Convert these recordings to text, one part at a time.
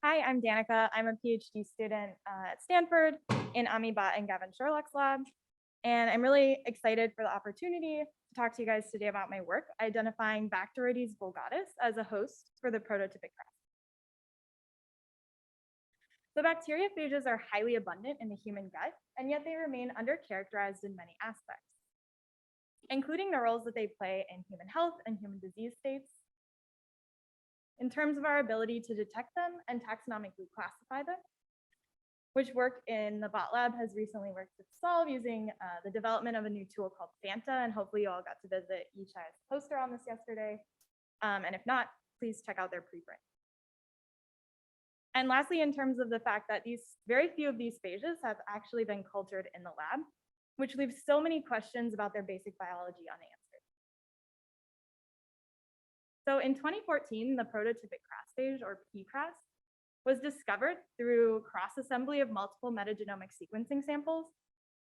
Hi, I'm Danica. I'm a PhD student at Stanford in Ami Bhatt and Gavin Sherlock's lab. And I'm really excited for the opportunity to talk to you guys today about my work identifying Bacteroides vulgaris as a host for the prototypic crust. So bacteriophages are highly abundant in the human gut, and yet they remain undercharacterized in many aspects, including the roles that they play in human health and human disease states, in terms of our ability to detect them and taxonomically classify them, which work in the Bot Lab has recently worked to solve using the development of a new tool called Fanta, and hopefully you all got to visit Yishai's poster on this yesterday. And if not, please check out their preprint. And lastly, in terms of the fact that very few of these phages have actually been cultured in the lab, which leaves so many questions about their basic biology unanswered. So in 2014, the prototypic crass phage, or p-crass, was discovered through cross-assembly of multiple metagenomic sequencing samples.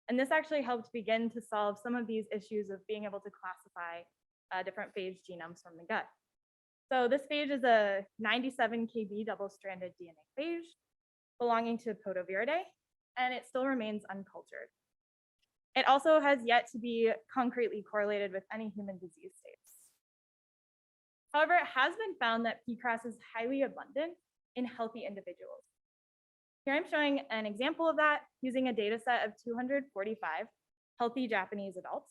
And this actually helped begin to solve some of these issues of being able to classify different phage genomes from the gut. So this phage is a 97 kb double-stranded DNA phage belonging to Podoviridae, and it still remains uncultured. It also has yet to be concretely correlated with any human disease states. However, it has been found that p-crass is highly abundant in healthy individuals. Here I'm showing an example of that using a data set of 245 healthy Japanese adults.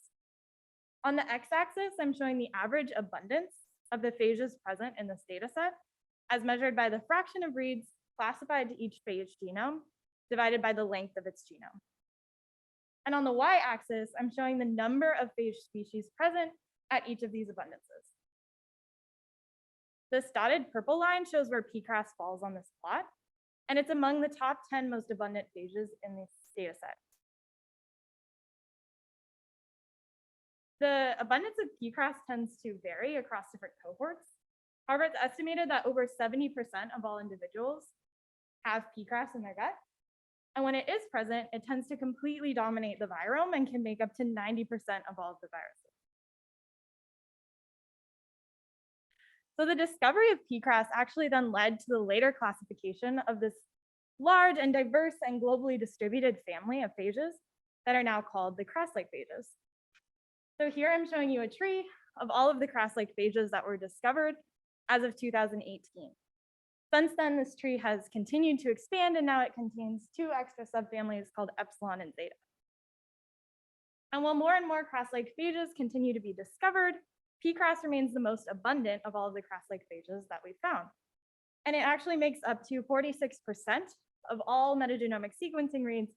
On the x-axis, I'm showing the average abundance of the phages present in this data set as measured by the fraction of reads classified to each phage genome divided by the length of its genome. And on the y-axis, I'm showing the number of phage species present at each of these abundances. This dotted purple line shows where p-crass falls on this plot, and it's among the top 10 most abundant phages in this data set. The abundance of p-crass tends to vary across different cohorts. However, it's estimated that over 70% of all individuals have p-crass in their gut. And when it is present, it tends to completely dominate the virome and can make up to 90% of all of the viruses. So the discovery of p-crass actually then led to the later classification of this large and diverse and globally distributed family of phages that are now called the crass-like phages. So here I'm showing you a tree of all of the crass-like phages that were discovered as of 2018. Since then, this tree has continued to expand, and now it contains 2 extra subfamilies called epsilon and zeta. And while more and more crass-like phages continue to be discovered, p-crass remains the most abundant of all of the crass-like phages that we've found. And it actually makes up to 46% of all metagenomic sequencing reads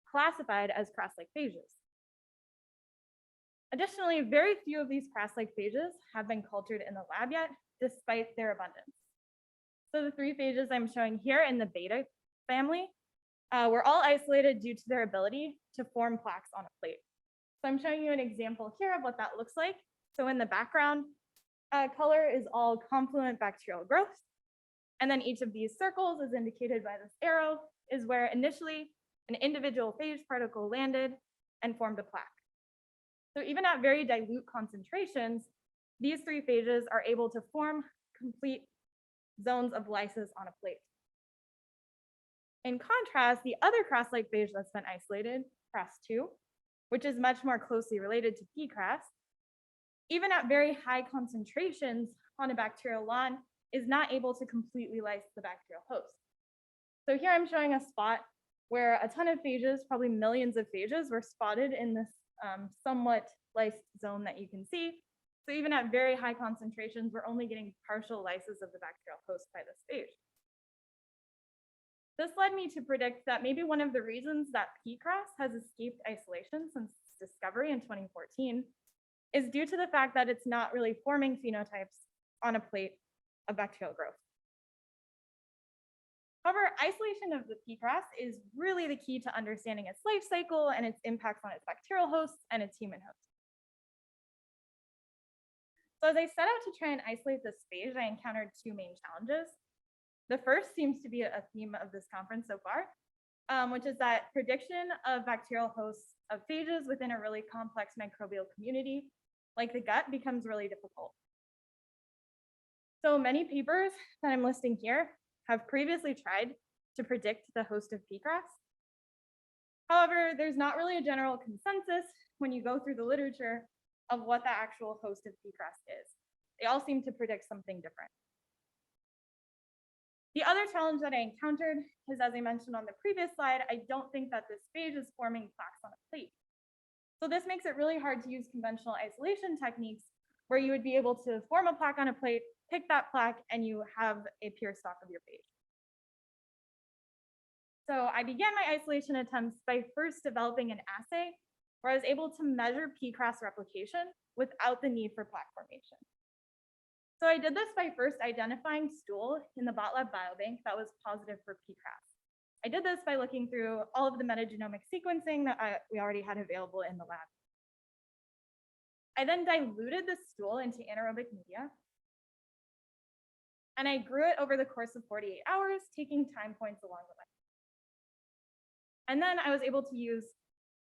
classified as crass-like phages. Additionally, very few of these crass-like phages have been cultured in the lab yet, despite their abundance. So the 3 phages I'm showing here in the beta family were all isolated due to their ability to form plaques on a plate. So I'm showing you an example here of what that looks like. So in the background color is all confluent bacterial growth. And then each of these circles, as indicated by this arrow, is where initially an individual phage particle landed and formed a plaque. So even at very dilute concentrations, these 3 phages are able to form complete zones of lysis on a plate. In contrast, the other crass-like phage that's been isolated, crass2, which is much more closely related to p-crass, even at very high concentrations on a bacterial lawn, is not able to completely lyse the bacterial host. So here I'm showing a spot where a ton of phages, probably millions of phages, were spotted in this somewhat lysed zone that you can see. So even at very high concentrations, we're only getting partial lysis of the bacterial host by this phage. This led me to predict that maybe one of the reasons that p-crass has escaped isolation since its discovery in 2014 is due to the fact that it's not really forming phenotypes on a plate of bacterial growth. However, isolation of the p-crass is really the key to understanding its life cycle and its impacts on its bacterial hosts and its human hosts. So as I set out to try and isolate this phage, I encountered 2 main challenges. The first seems to be a theme of this conference so far, which is that prediction of bacterial hosts of phages within a really complex microbial community like the gut becomes really difficult. So many papers that I'm listing here have previously tried to predict the host of pCRAS. However, there's not really a general consensus when you go through the literature of what the actual host of pCRAS is. They all seem to predict something different. The other challenge that I encountered is, as I mentioned on the previous slide, I don't think that this phage is forming plaques on a plate. So this makes it really hard to use conventional isolation techniques where you would be able to form a plaque on a plate, pick that plaque, and you have a pure stock of your phage. So I began my isolation attempts by first developing an assay where I was able to measure pCRAS replication without the need for plaque formation. So I did this by first identifying stool in the BotLab biobank that was positive for pCRAS. I did this by looking through all of the metagenomic sequencing that we already had available in the lab. I then diluted the stool into anaerobic media, and I grew it over the course of 48 hours, taking time points along the way. And then I was able to use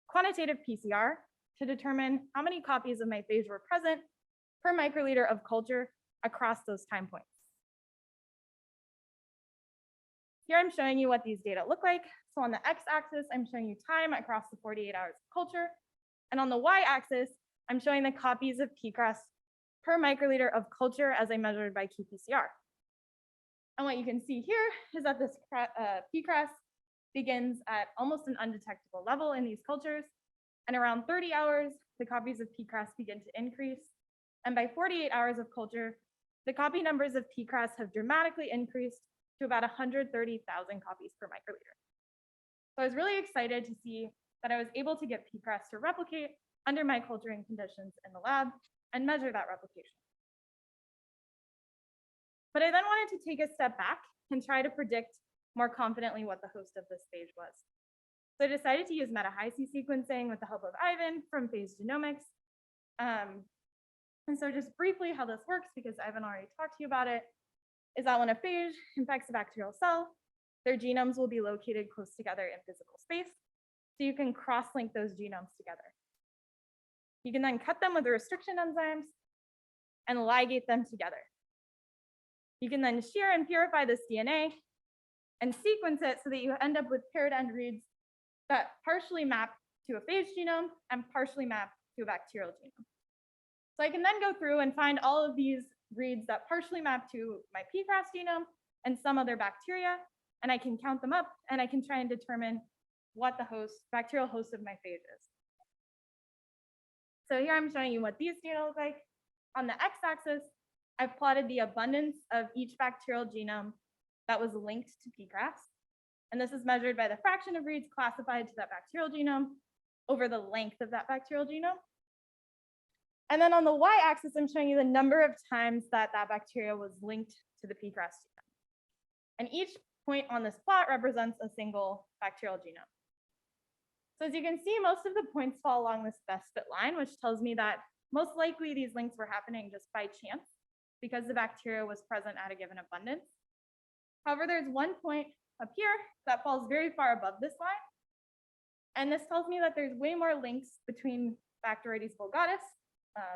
quantitative PCR to determine how many copies of my phage were present per microliter of culture across those time points. Here I'm showing you what these data look like. So on the x-axis, I'm showing you time across the 48 hours of culture. And on the y-axis, I'm showing the copies of pCRAS per microliter of culture as I measured by qPCR. And what you can see here is that this pCRAS begins at almost an undetectable level in these cultures. And around 30 hours, the copies of pCRAS begin to increase. And by 48 hours of culture, the copy numbers of pCRAS have dramatically increased to about 130,000 copies per microliter. So I was really excited to see that I was able to get pCRAS to replicate under my culturing conditions in the lab and measure that replication. But I then wanted to take a step back and try to predict more confidently what the host of this phage was. So I decided to use meta-HiC sequencing with the help of Ivan from EcoGenomics. And so just briefly how this works, because Ivan already talked to you about it, is that when a phage infects a bacterial cell, their genomes will be located close together in physical space. So you can cross-link those genomes together. You can then cut them with the restriction enzymes and ligate them together. You can then shear and purify this DNA and sequence it so that you end up with paired end reads that partially map to a phage genome and partially map to a bacterial genome. So I can then go through and find all of these reads that partially map to my pCRAS genome and some other bacteria, and I can count them up and I can try and determine what the bacterial host of my phage is. So here I'm showing you what these data look like. On the x-axis, I've plotted the abundance of each bacterial genome that was linked to pCRAS. And this is measured by the fraction of reads classified to that bacterial genome over the length of that bacterial genome. And then on the y-axis, I'm showing you the number of times that that bacteria was linked to the pCRAS genome. And each point on this plot represents a single bacterial genome. So as you can see, most of the points fall along this best fit line, which tells me that most likely these links were happening just by chance because the bacteria was present at a given abundance. However, there's one point up here that falls very far above this line. And this tells me that there's way more links between Bacteroides vulgaris,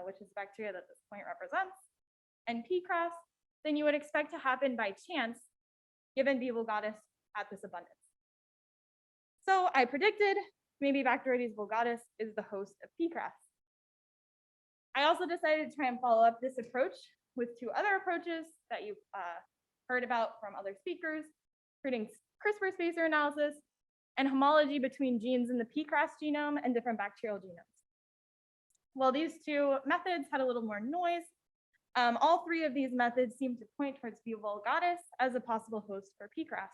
which is the bacteria that this point represents, and pCRAS than you would expect to happen by chance, given B. vulgaris at this abundance. So I predicted maybe Bacteroides vulgaris is the host of pCRAS. I also decided to try and follow up this approach with two other approaches that you've heard about from other speakers, including CRISPR spacer analysis and homology between genes in the pCRAS genome and different bacterial genomes. Well, these two methods had a little more noise. All three of these methods seem to point towards B. vulgaris as a possible host for pCRAS.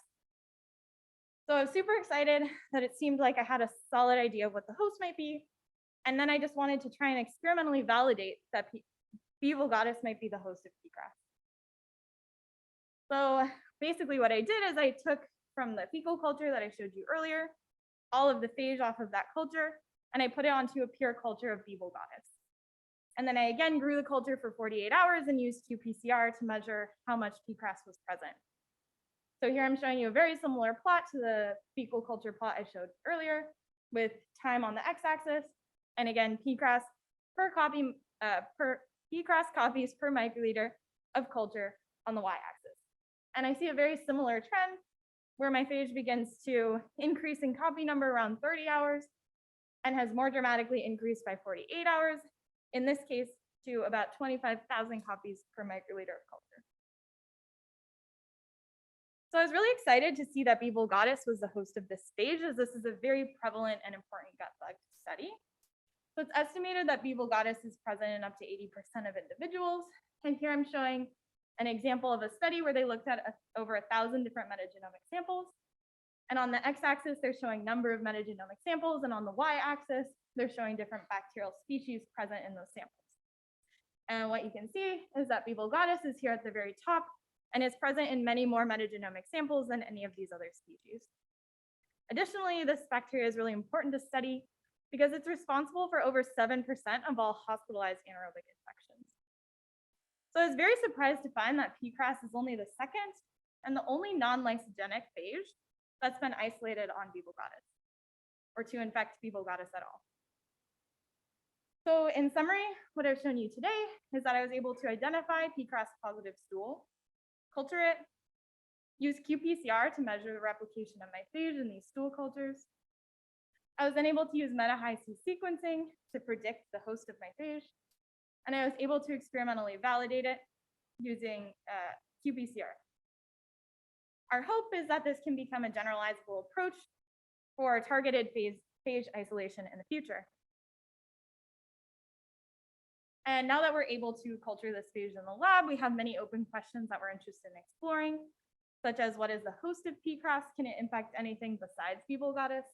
So I was super excited that it seemed like I had a solid idea of what the host might be. And then I just wanted to try and experimentally validate that B. vulgaris might be the host of pCRAS. So basically what I did is I took from the fecal culture that I showed you earlier, all of the phage off of that culture, and I put it onto a pure culture of B. vulgaris. And then I again grew the culture for 48 hours and used qPCR to measure how much pCRAS was present. So here I'm showing you a very similar plot to the fecal culture plot I showed earlier with time on the x-axis, and again, pCRAS pCRAS copies per microliter of culture on the y-axis. And I see a very similar trend where my phage begins to increase in copy number around 30 hours and has more dramatically increased by 48 hours, in this case to about 25,000 copies per microliter of culture. So I was really excited to see that B. vulgatus was the host of this phage, as this is a very prevalent and important gut bug to study. So it's estimated that B. vulgatus is present in up to 80% of individuals. And here I'm showing an example of a study where they looked at over 1,000 different metagenomic samples. And on the x-axis, they're showing number of metagenomic samples, and on the y-axis, they're showing different bacterial species present in those samples. And what you can see is that B. vulgatus is here at the very top and is present in many more metagenomic samples than any of these other species. Additionally, this bacteria is really important to study because it's responsible for over 7% of all hospitalized anaerobic infections. So I was very surprised to find that P-cras is only the second and the only non-lysogenic phage that's been isolated on B. vulgatus, or to infect B. vulgatus at all. So in summary, what I've shown you today is that I was able to identify P-cras positive stool, culture it, use qPCR to measure the replication of my phage in these stool cultures. I was then able to use meta-Hi-C sequencing to predict the host of my phage, and I was able to experimentally validate it using qPCR. Our hope is that this can become a generalizable approach for targeted phage isolation in the future. And now that we're able to culture this phage in the lab, we have many open questions that we're interested in exploring, such as what is the host of P-cras? Can it infect anything besides B. vulgatus?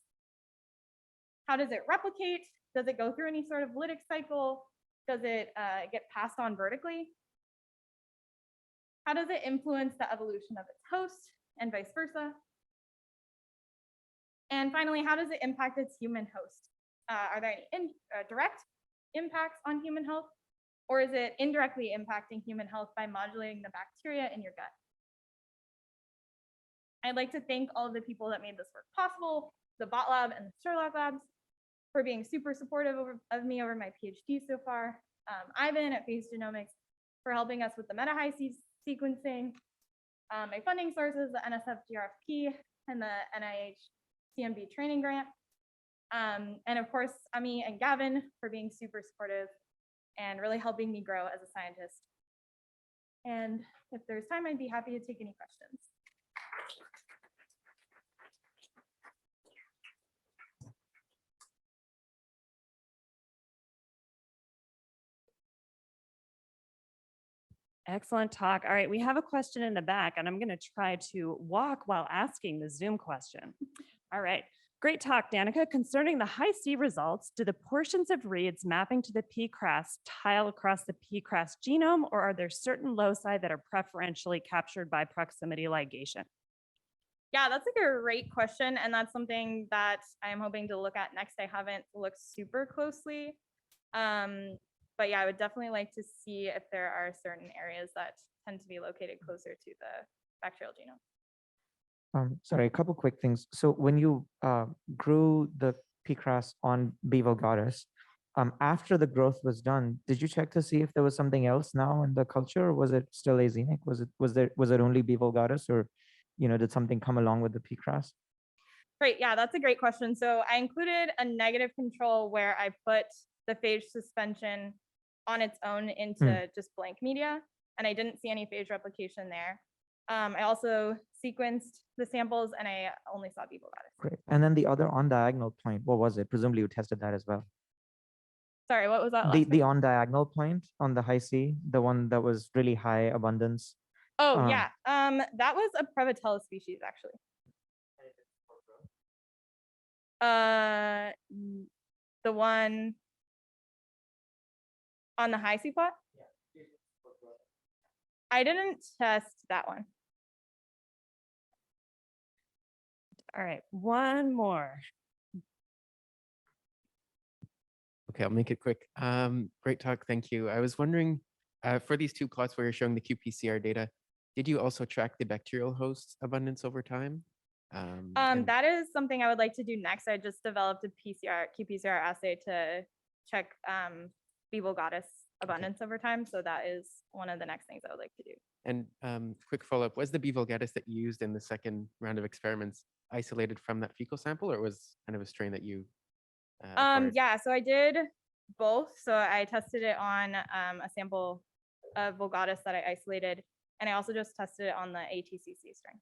How does it replicate? Does it go through any sort of lytic cycle? Does it get passed on vertically? How does it influence the evolution of its host and vice versa? And finally, how does it impact its human host? Are there any direct impacts on human health, or is it indirectly impacting human health by modulating the bacteria in your gut? I'd like to thank all of the people that made this work possible, the Bot Lab and the Sherlock Labs, for being super supportive of me over my PhD so far. Ivan at EcoGenomics for helping us with the meta-Hi-C sequencing. My funding sources, the NSF GRFP and the NIH CMB training grant. And of course, Ami and Gavin for being super supportive and really helping me grow as a scientist. And if there's time, I'd be happy to take any questions. Excellent talk. All right, we have a question in the back, and I'm going to try to walk while asking the Zoom question. All right, great talk, Danica. Concerning the Hi-C results, do the portions of reads mapping to the P-cras tile across the P-cras genome, or are there certain loci that are preferentially captured by proximity ligation? Yeah, that's a great question, and that's something that I'm hoping to look at next. I haven't looked super closely. But yeah, I would definitely like to see if there are certain areas that tend to be located closer to the bacterial genome. Sorry, a couple quick things. So when you grew the P-cras on B. vulgaris, after the growth was done, did you check to see if there was something else now in the culture, or was it still azenic? Was it only B. vulgaris, or did something come along with the P-cras? Great, yeah, that's a great question. So I included a negative control where I put the phage suspension on its own into just blank media, and I didn't see any phage replication there. I also sequenced the samples, and I only saw B. vulgaris. Great. And then the other on diagonal point, what was it? Presumably you tested that as well. Sorry, what was that? The on diagonal point on the Hi-C, the one that was really high abundance. Oh yeah, that was a Prevotella species actually. The one on the Hi-C plot? I didn't test that one. All right, one more. Okay, I'll make it quick. Great talk, thank you. I was wondering, for these two plots where you're showing the qPCR data, did you also track the bacterial host abundance over time? That is something I would like to do next. I just developed a qPCR assay to check B. vulgaris abundance over time. So that is one of the next things I would like to do. And quick follow-up, was the B. vulgaris that you used in the second round of experiments isolated from that fecal sample, or was kind of a strain that you acquired? Yeah, so I did both. So I tested it on a sample of vulgaris that I isolated, and I also just tested it on the ATCC strain.